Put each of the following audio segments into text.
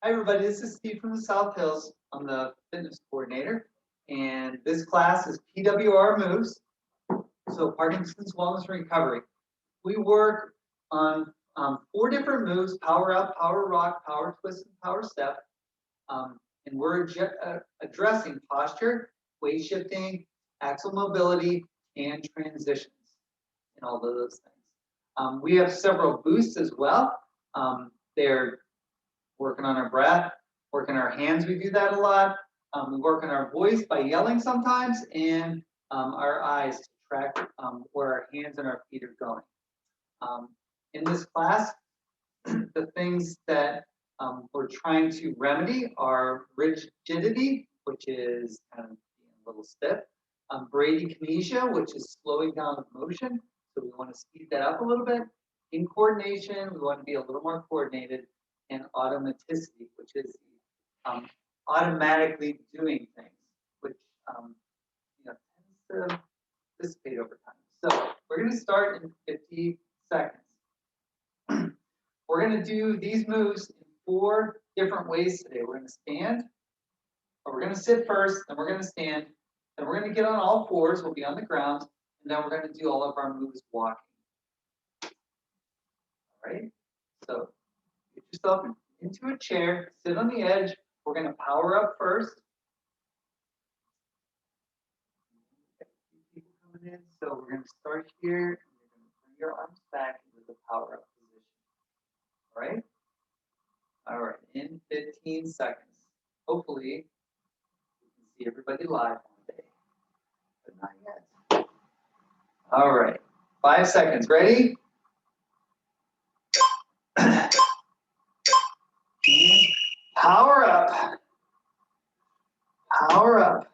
Hi everybody, this is Steve from the South Hills. I'm the fitness coordinator, and this class is PWR moves, so Parkinson's Wellness Recovery. We work on 4 different moves: power up, power rock, power twist, and power step. And we're addressing posture, weight shifting, axle mobility, and transitions, and all of those things. We have several boosts as well. They're working on our breath, working our hands, we do that a lot. We work on our voice by yelling sometimes, and our eyes to track where our hands and our feet are going. In this class, the things that we're trying to remedy are rigidity, which is kind of being a little stiff, bradykinesia, which is slowing down the motion, so we want to speed that up a little bit. In coordination, we want to be a little more coordinated, and automaticity, which is automatically doing things, which tends to dissipate over time. So we're going to start in 50 seconds. We're going to do these moves in 4 different ways today. We're going to stand, or we're going to sit first, then we're going to stand, then we're going to get on all 4s, we'll be on the ground, and then we're going to do all of our moves walking. All right, so get yourself into a chair, sit on the edge. We're going to power up first. People coming in, so we're going to start here, and you're going to bring your arms back into the power up position. All right? All right, in 15 seconds. Hopefully, you can see everybody live one day, but not yet. All right, 5 seconds. Ready? Power up. Power up.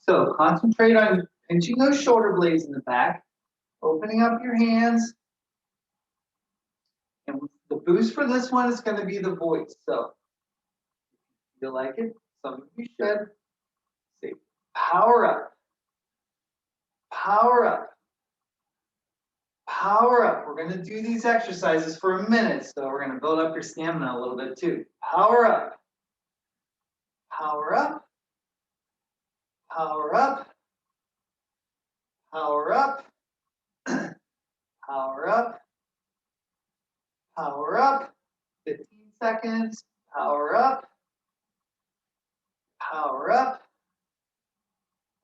So concentrate on pinching those shoulder blades in the back, opening up your hands. And the boost for this one is going to be the voice. So if you feel like it, some of you should say power up. Power up. Power up. We're going to do these exercises for a minute, so we're going to build up your stamina a little bit too. Power up. Power up. Power up. Power up. Power up. Power up. 15 seconds. Power up. Power up.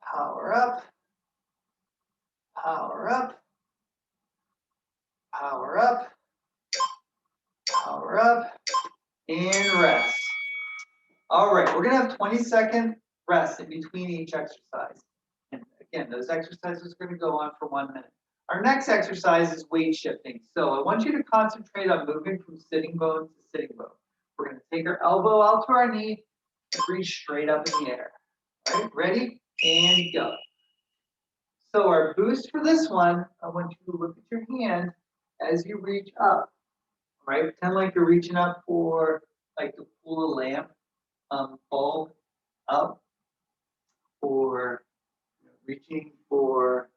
Power up. Power up. Power up. Power up. And rest. All right, we're going to have 20-second rest in between each exercise. And again, those exercises are going to go on for 1 minute. Our next exercise is weight shifting. So I want you to concentrate on moving from sitting bone to sitting bone. We're going to take our elbow out to our knee and reach straight up in the air. All right, ready? And go. So our boost for this one, I want you to look at your hand as you reach up. All right, pretend like you're reaching up for like to pull a lamp bulb up, or reaching for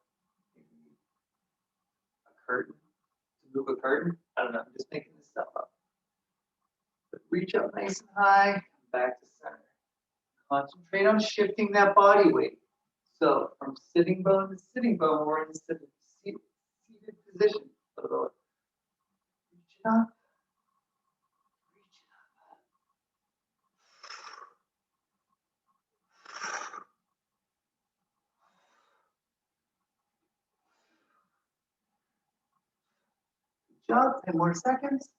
a curtain, to move a curtain. I don't know, I'm just making this stuff up. But reach up nice and high, come back to center. Concentrate on shifting that body weight. So from sitting bone to sitting bone, we're in the seated position. So reach it up. Good job. 10 more seconds.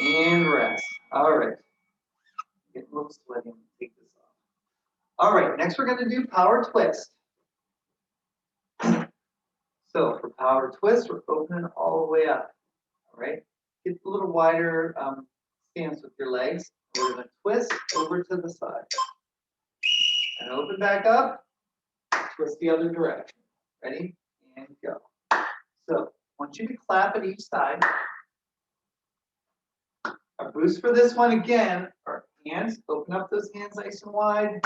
And rest. All right. Get a little sweaty. Take this off. All right. Next, we're going to do power twist. So for power twist, we're opening all the way up. All right. Get a little wider stance with your legs. We're going to twist over to the side. And open back up. Twist the other direction. Ready? And go. So I want you to clap at each side. Our boost for this one again, our hands, open up those hands nice and wide.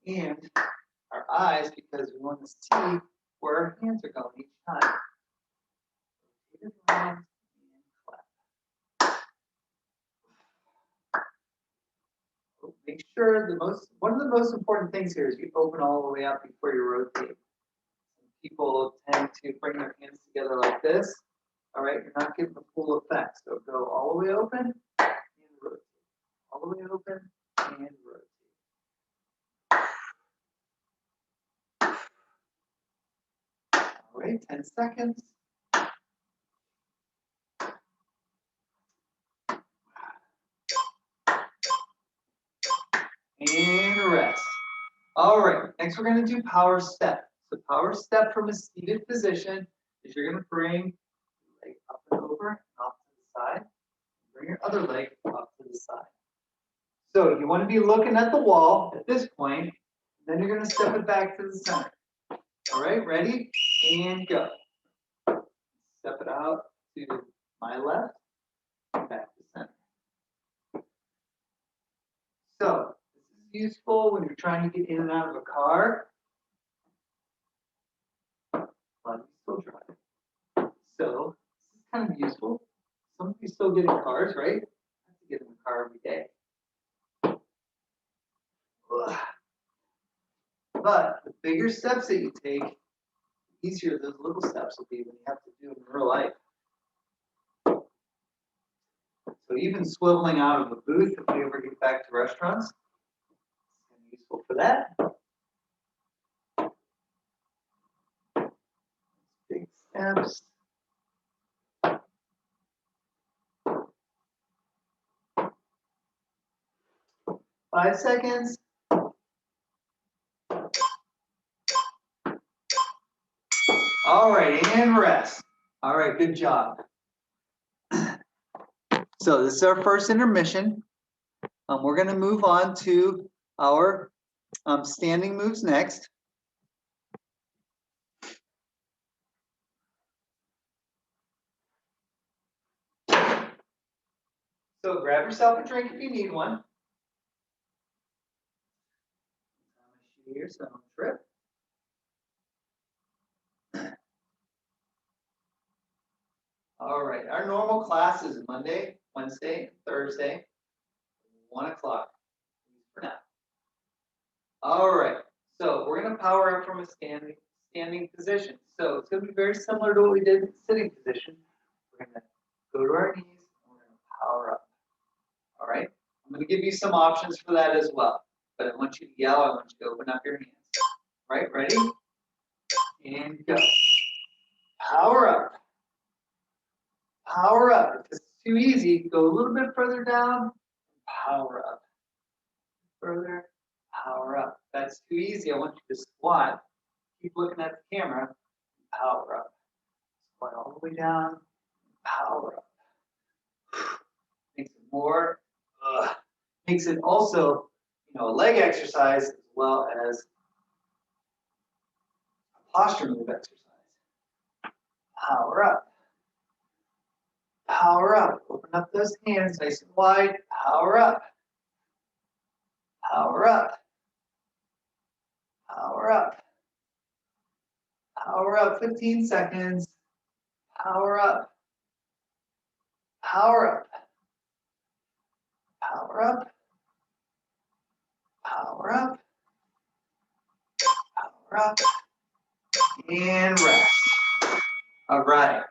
And our eyes, because we want to see where our hands are going each time. Rotate it around and clap. Make sure one of the most important things here is you open all the way up before you rotate. People tend to bring their hands together like this. All right, you're not getting the full effect. So go all the way open and rotate. All the way open and rotate. All right, 10 seconds. And rest. All right, next we're going to do power step. So power step from a seated position is you're going to bring your leg up and over and off to the side. Bring your other leg up to the side. So you want to be looking at the wall at this point. Then you're going to step it back to the center. All right, ready? And go. Step it out to my left, back to center. So this is useful when you're trying to get in and out of a car. But you still drive. So this is kind of useful. Some of you still get in cars, right? I have to get in the car every day. Ugh. But the bigger steps that you take, the easier those little steps will be when you have to do them in real life. So even swiveling out of a booth, if we ever get back to restaurants, it's useful for that. Big steps. Five seconds. All right, and rest. All right, good job. So this is our first intermission. We're going to move on to our standing moves next. So grab yourself a drink if you need one. Here, so don't trip. All right, our normal class is Monday, Wednesday, Thursday, 1 o'clock for now. All right, so we're going to power up from a standing position. So it's going to be very similar to what we did in the sitting position. We're going to go to our knees and we're going to power up. All right, I'm going to give you some options for that as well. But I want you to yell, I want you to open up your hands. All right, ready? And go. Power up. Power up. If this is too easy, go a little bit further down. Power up. Further. Power up. If that's too easy, I want you to squat. Keep looking at the camera. Power up. Squat all the way down. Power up. Makes it more. Makes it also, a leg exercise as well as a posture move exercise. Power up. Power up. Open up those hands nice and wide. Power up. Power up. Power up. Power up. 15 seconds. Power up. Power up. Power up. Power up. Power up. And rest. All right.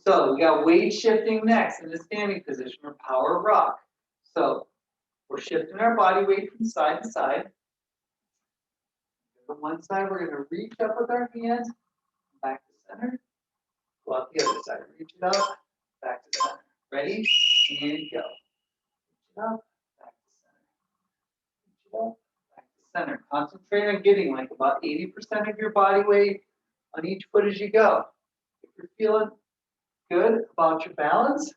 So we got weight shifting next in the standing position or power rock. So we're shifting our body weight from side to side. On one side, we're going to reach up with our hands, back to center. Go out the other side. Reach it up, back to center. Ready? And go. Reach it up, back to center. Reach it up, back to center. Concentrate on getting like about 80% of your body weight on each foot as you go. If you're feeling good about your balance,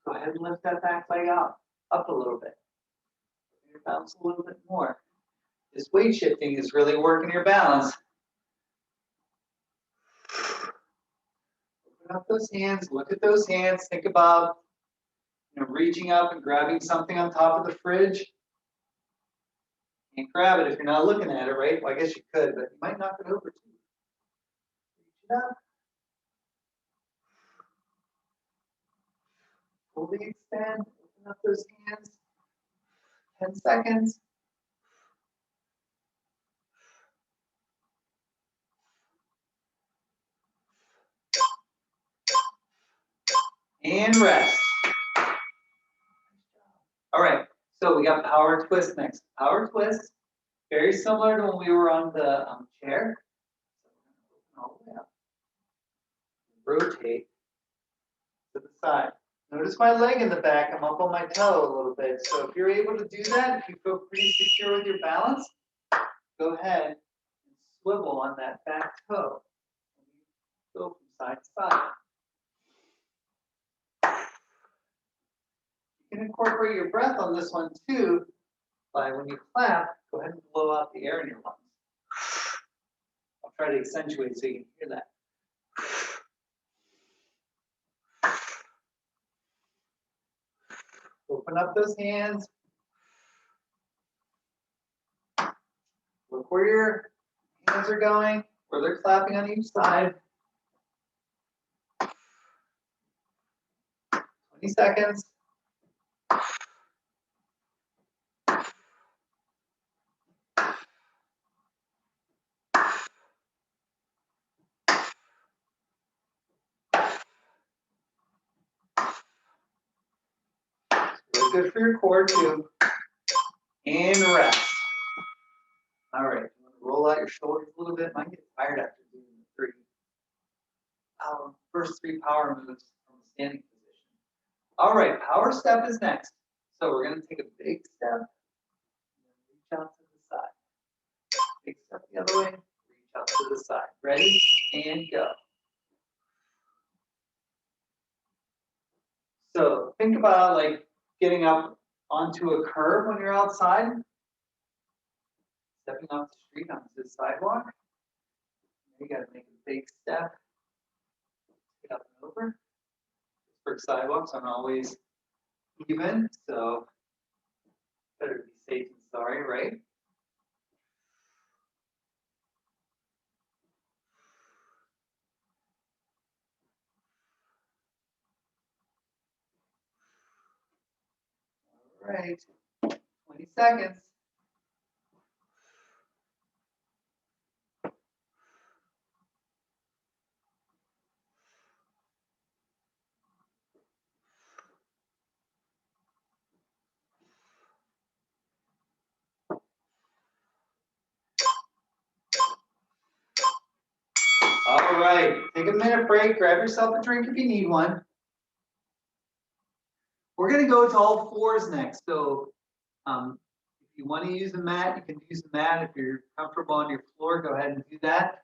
go ahead and lift that back leg up a little bit. Your balance a little bit more. This weight shifting is really working your balance. Open up those hands, look at those hands, think about reaching up and grabbing something on top of the fridge. Can't grab it if you're not looking at it, right? Well, I guess you could, but you might knock it over too. it up. Fully extend, open up those hands. 10 seconds. And rest. All right, so we got power twist next. Power twist, very similar to when we were on the chair. All the way up. Rotate to the side. Notice my leg in the back. I'm up on my toe a little bit. So if you're able to do that, if you feel pretty secure with your balance, go ahead and swivel on that back toe. Go from side to side. You can incorporate your breath on this one too, by when you clap, go ahead and blow out the air in your lungs. I'll try to accentuate so you can hear that. Open up those hands. Look where your hands are going, where they're clapping on each side. 20 seconds. Really good for your core too. And rest. All right, you want to roll out your shoulders a little bit. Might get tired after doing the first three power moves from the standing position. All right, power step is next. So we're going to take a big step, and reach out to the side. Big step the other way, reach out to the side. Ready? And go. So think about like getting up onto a curb when you're outside. Stepping off the street onto the sidewalk. You got to make a big step. Get up and over. For sidewalks aren't always even, so better to be safe than sorry, right? All right, 20 seconds. All right, take a minute break, grab yourself a drink if you need one. We're gonna go to all fours next. So if you want to use the mat, you can use the mat. If you're comfortable on your floor, go ahead and do that.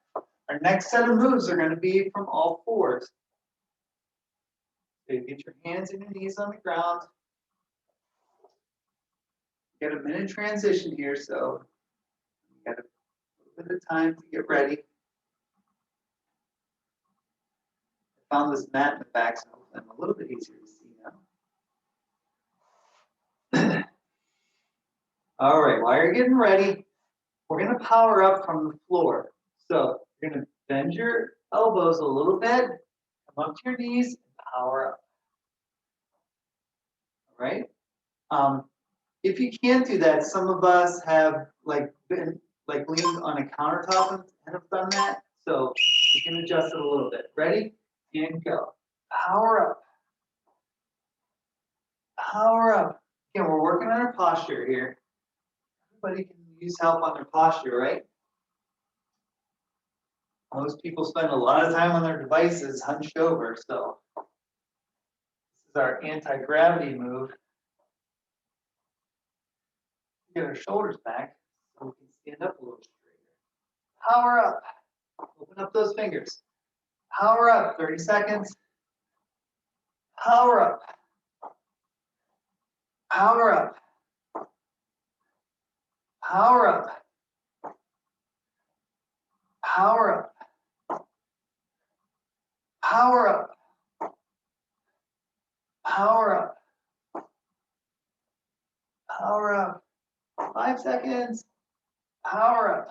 Our next set of moves are gonna be from all fours. So you get your hands and your knees on the ground. Get a minute transition here, so you got a little bit of time to get ready. I found this mat in the back, so I'm a little bit easier to see now. All right, while you're getting ready, we're gonna power up from the floor. So you're gonna bend your elbows a little bit, come up to your knees, and power up. All right. If you can't do that, some of us have been leaned on a countertop and have done that. So you can adjust it a little bit. Ready? And go. Power up. Power up. Again, we're working on our posture here. Everybody can use help on their posture, right? Most people spend a lot of time on their devices hunched over. So this is our anti-gravity move. Get our shoulders back so we can stand up a little straighter. Power up. Open up those fingers. Power up. 30 seconds. Power up. Power up. Power up. Power up. Power up. Power up. Power up. 5 seconds. Power up.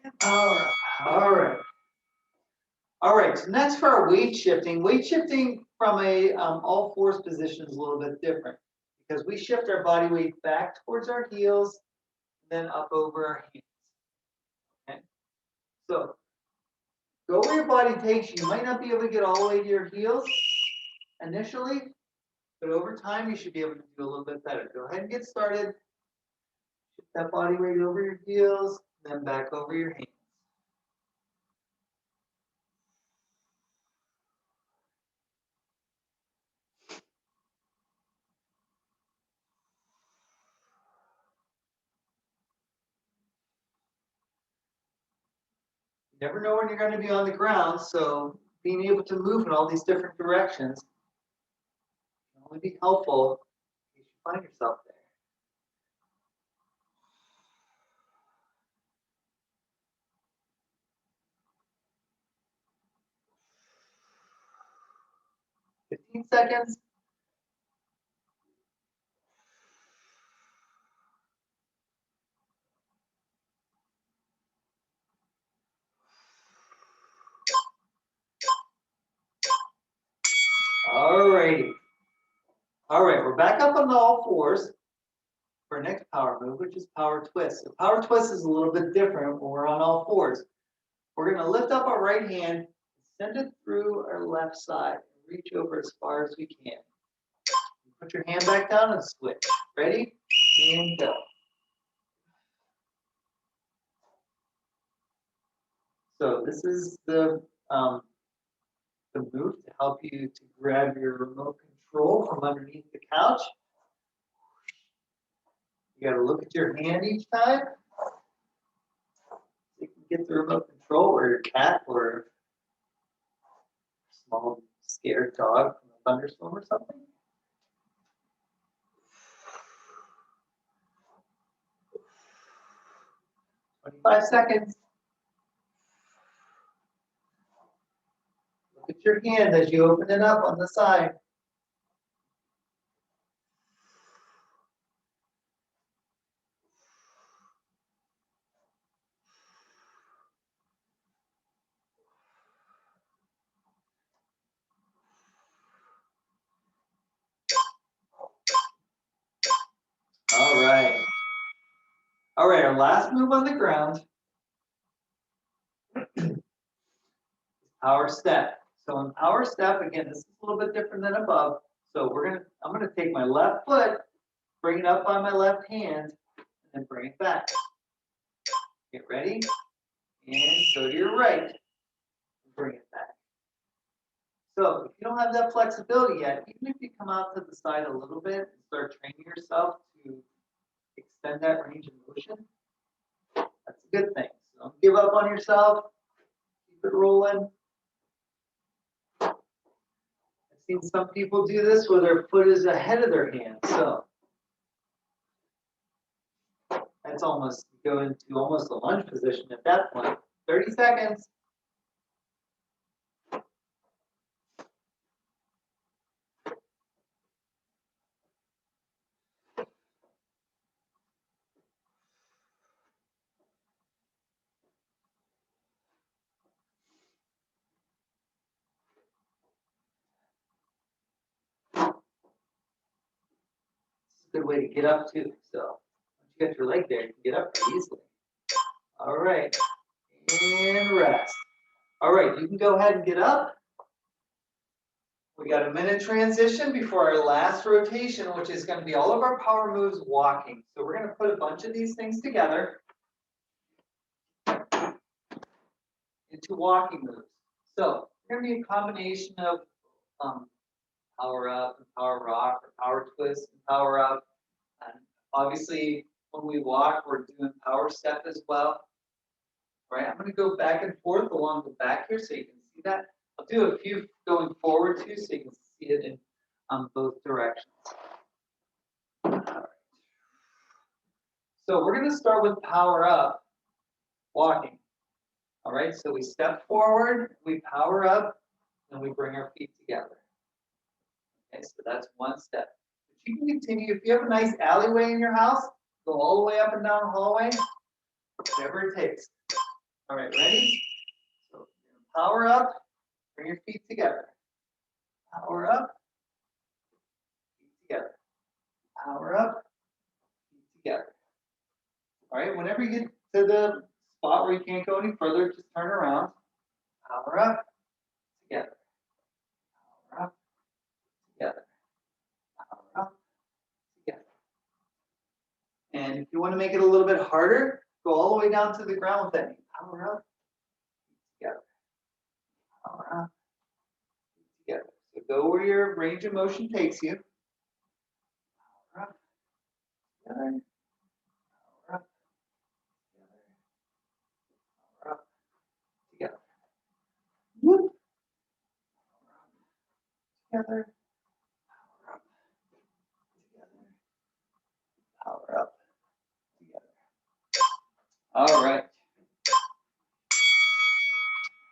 And power up. All right. All right, so next for our weight shifting. Weight shifting from a all fours position is a little bit different because we shift our body weight back towards our heels, then up over our hands. Okay, so go where your body takes you. You might not be able to get all the way to your heels initially, but over time you should be able to do a little bit better. Go ahead and get started. Shift that body weight over your heels, then back over your hands. You never know when you're going to be on the ground, so being able to move in all these different directions can only be helpful if you find yourself there. Fifteen seconds. All righty. All right, we're back up on all fours for our next power move, which is power twist. So power twist is a little bit different when we're on all fours. We're going to lift up our right hand, send it through our left side, and reach over as far as we can. Put your hand back down and switch. Ready? And go. So this is the move to help you to grab your remote control from underneath the couch. You got to look at your hand each time. So you can get the remote control, or your cat, or a small scared dog from a thunderstorm or something. "25 seconds. Look at your hand as you open it up on the side. All right. All right, our last move on the ground is power step. So in power step, again, this is a little bit different than above. So I'm gonna take my left foot, bring it up by my left hand, and then bring it back. Get ready, and go to your right, and bring it back. So if you don't have that flexibility yet, even if you come out to the side a little bit and start training yourself to extend that range of motion, that's a good thing. So don't give up on yourself. Keep it rolling. I've seen some people do this where their foot is ahead of their hand. So that's almost go into almost a lunge position at that point. 30 seconds. It's a good way to get up too. So once you got your leg there, you can get up pretty easily. All right, and rest. All right, you can go ahead and get up. We got a minute transition before our last rotation, which is going to be all of our power moves walking. So we're going to put a bunch of these things together into walking moves. So it's going to be a combination of power up and power rock, or power twist and power up. And obviously, when we walk, we're doing power step as well. All right, I'm going to go back and forth along the back here so you can see that. I'll do a few going forward too so you can see it in both directions. All right. So we're going to start with power up, walking. All right, so we step forward, we power up, and we bring our feet together. Okay, so that's one step. But you can continue, if you have a nice alleyway in your house, go all the way up and down the hallway, whatever it takes. All right, ready? So power up, bring your feet together. Power up, feet together. Power up, feet together. All right, whenever you get to the spot where you can't go any further, just turn around. Power up, together. Power up, together. Power up, together. And if you want to make it a little bit harder, go all the way down to the ground with that knee. Power up, together. Power up, together. So go where your range of motion takes you. Power up, together. Power up, together. Power up, together. Whoop. Together. Power up, together. Power up, together. All right.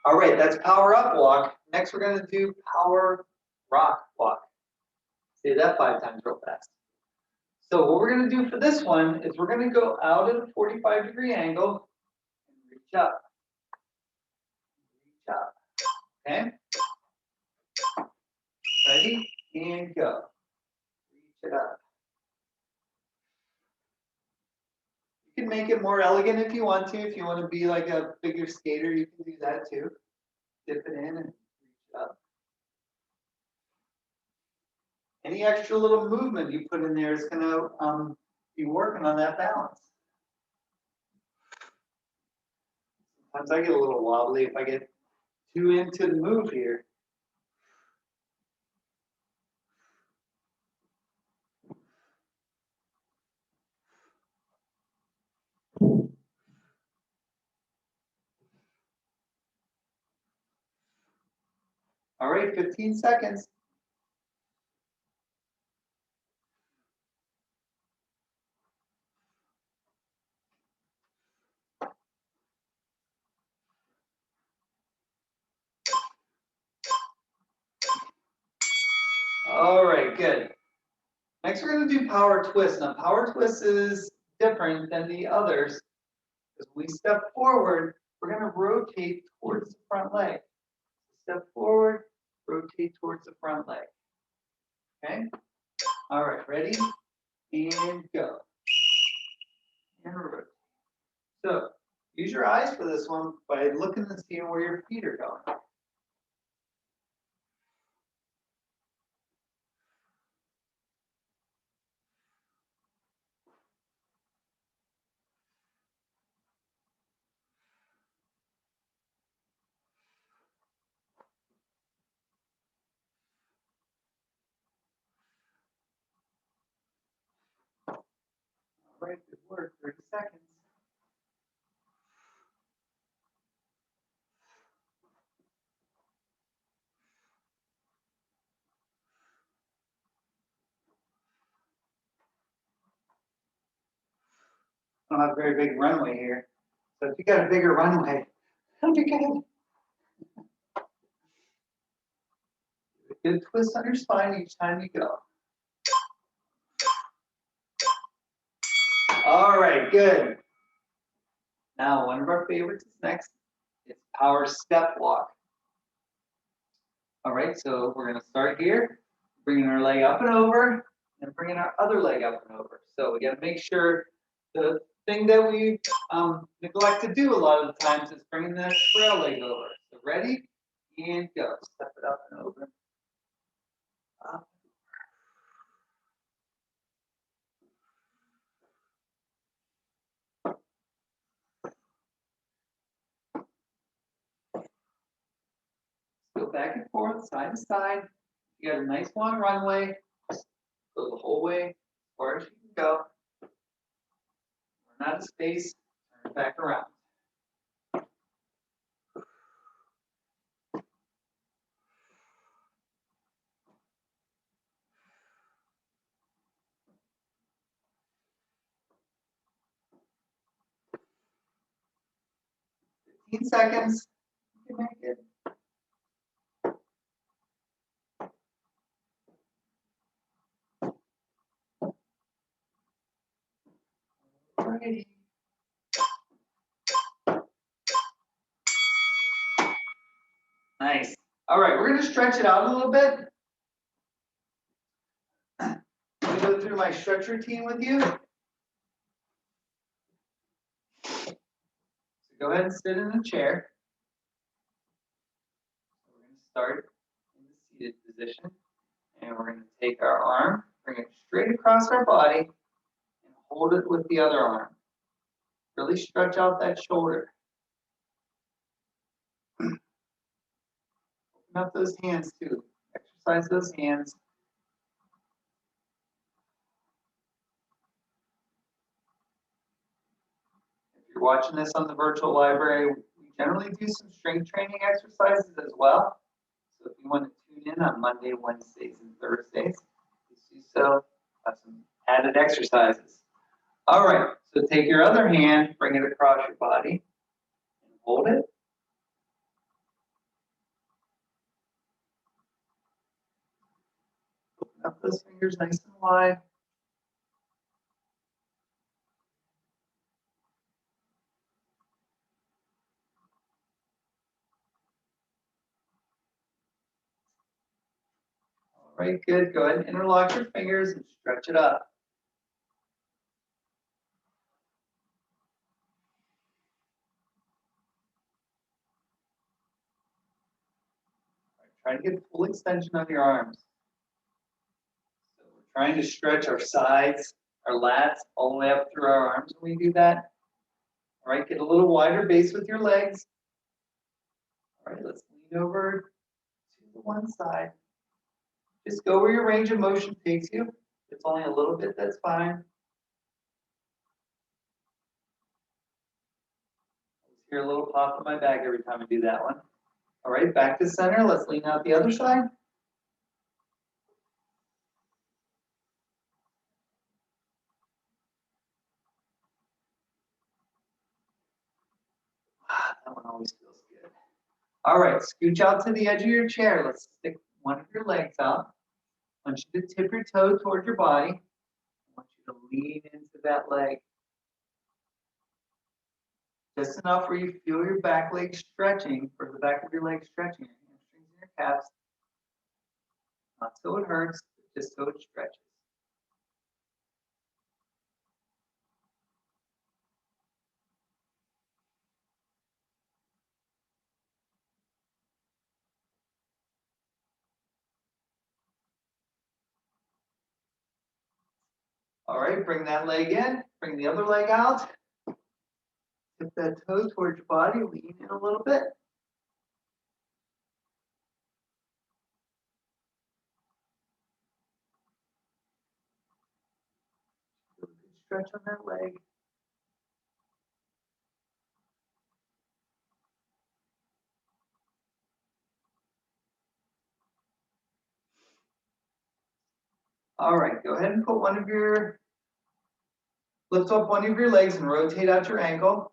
All right, that's power up walk. Next, we're going to do power rock walk. Say that 5 times real fast. So what we're going to do for this one is we're going to go out at a 45-degree angle and reach up. Reach up. Okay? Ready? And go. Reach it up. You can make it more elegant if you want to. If you want to be like a figure skater, you can do that too. Dip it in and reach it up. Any extra little movement you put in there is going to be working on that balance. Sometimes I get a little wobbly if I get too into the move here. All right, 15 seconds. All right, good. Next, we're going to do power twist. Now, power twist is different than the others. As we step forward, we're going to rotate towards the front leg. Step forward, rotate towards the front leg. Okay? All right, ready? And go. And rotate. So, use your eyes for this one by looking and seeing where your feet are going. All right, good work. 30 seconds. I don't have a very big runway here. So if you got a bigger runway, that'd be good. Good twist on your spine each time you go. All right, good. Now, one of our favorites is next. It's power step walk. All right, so we're going to start here, bringing our leg up and over, and bringing our other leg up and over. So we got to make sure the thing that we neglect to do a lot of the times is bringing that trail leg over. So ready, and go. Step it up and over. Up. Go back and forth, side to side. You got a nice long runway. Go the whole way as far as you can go. Run out of space, turn it back around. Seconds. You can make it. Alrighty. Nice. All right, we're going to stretch it out a little bit. I'm going to go through my stretch routine with you. So go ahead and sit in a chair. We're going to start in the seated position. And we're going to take our arm, bring it straight across our body, and hold it with the other arm. Really stretch out that shoulder. Open up those hands too. Exercise those hands. If you're watching this on the virtual library, we generally do some strength training exercises as well. So if you want to tune in on Monday, Wednesdays, and Thursdays, please do so. Have some added exercises. All right, so take your other hand, bring it across your body, and hold it. Open up those fingers nice and wide. All right, good. Go ahead and interlock your fingers and stretch it up. Try to get full extension of your arms. So we're trying to stretch our sides, our lats, all the way up through our arms when we do that. All right, get a little wider base with your legs. All right, let's lean over to the one side. Just go where your range of motion takes you. If it's only a little bit, that's fine. I just hear a little pop in my back every time I do that one. All right, back to center. Let's lean out the other side. That one always feels good. All right, scooch out to the edge of your chair. Let's stick one of your legs out. I want you to tip your toe toward your body. I want you to lean into that leg. Just enough where you feel your back leg stretching, or the back of your leg stretching, your hamstrings and your calves. Not so it hurts, but just so it stretches. All right, bring that leg in, bring the other leg out. Tip that toe towards your body, lean in a little bit. Feel a good stretch on that leg. All right, go ahead and put lift up one of your legs and rotate out your ankle.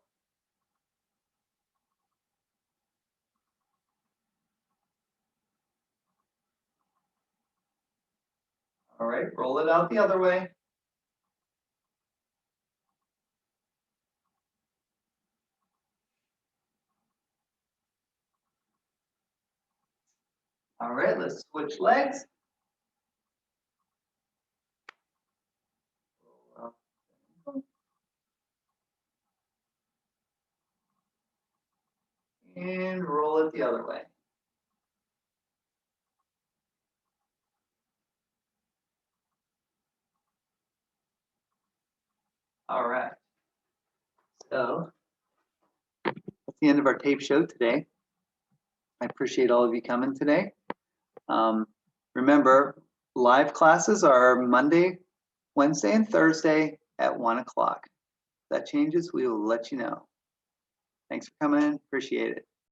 All right, roll it out the other way. All right, let's switch legs. And roll it the other way. All right. So that's the end of our tape show today. I appreciate all of you coming today. Remember, live classes are Monday, Wednesday, and Thursday at 1 o'clock. If that changes, we will let you know. Thanks for coming in. Appreciate it.